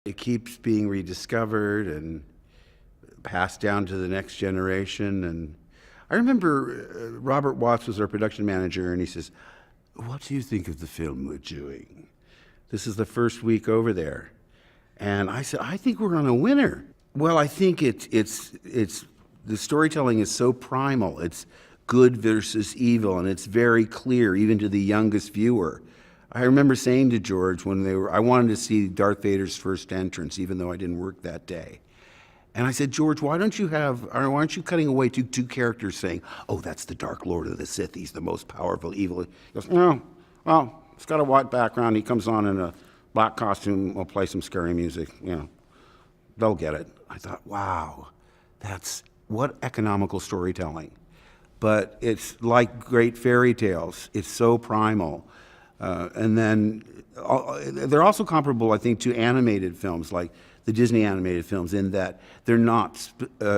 It keeps being rediscovered and passed down to the next generation. And I remember Robert Watts was our production manager, and he says, "What do you think of the film we're doing?" This is the first week over there. And I said, "I think we're on a winner." Well, I think it's the storytelling is so primal. It's good versus evil, and it's very clear, even to the youngest viewer. I remember saying to George when I wanted to see Darth Vader's first entrance, even though I didn't work that day. And I said, "George, why aren't you cutting away to two characters saying, 'Oh, that's the Dark Lord of the Sith. He's the most powerful evil.'" He goes, "No, well, it's got a white background. He comes on in a black costume. We'll play some scary music. They'll get it." I thought, wow, that's what economical storytelling. But it's like great fairy tales. It's so primal. And then they're also comparable, I think, to animated films like the Disney animated films in that they're not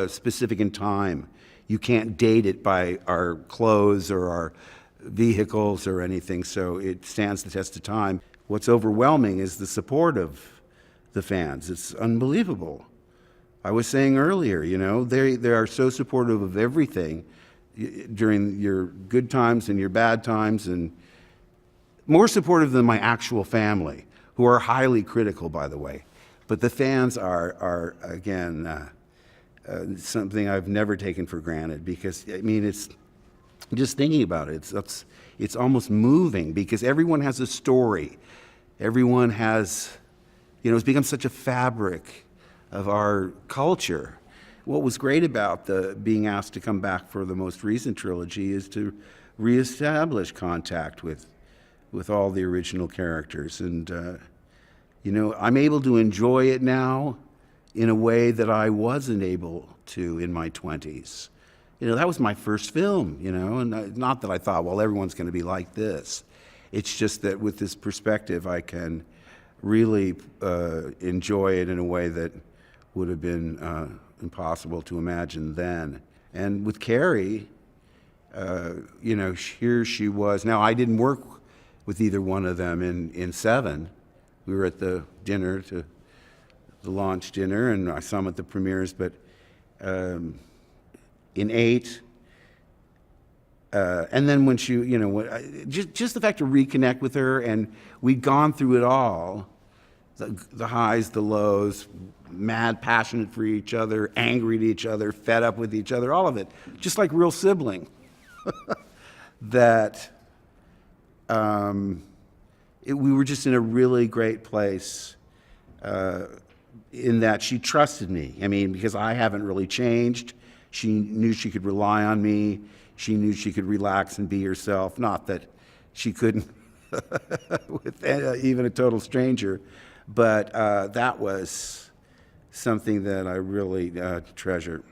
specific in time. You can't date it by our clothes or our vehicles or anything, so it stands the test of time. What's overwhelming is the support of the fans. It's unbelievable. I was saying earlier, they are so supportive of everything during your good times and your bad times, and more supportive than my actual family, who are highly critical, by the way. But the fans are again, something I've never taken for granted, because, it's just thinking about it, it's almost moving, because everyone has a story. Everyone has, it's become such a fabric of our culture. What was great about being asked to come back for the most recent trilogy is to reestablish contact with all the original characters. And, I'm able to enjoy it now in a way that I wasn't able to in my 20s. That was my first film, and not that I thought, well, everyone's going to be like this. It's just that with this perspective, I can really enjoy it in a way that would have been impossible to imagine then. And with Carrie, here she was. Now, I didn't work with either one of them in 7. We were at the launch dinner, and I saw them at the premieres, but in 8, and then when she, just the fact to reconnect with her, and we'd gone through it all, the highs, the lows, mad, passionate for each other, angry at each other, fed up with each other, all of it, just like real sibling. That we were just in a really great place in that she trusted me. Because I haven't really changed. She knew she could rely on me. She knew she could relax and be herself. Not that she couldn't with even a total stranger, but that was something that I really treasure.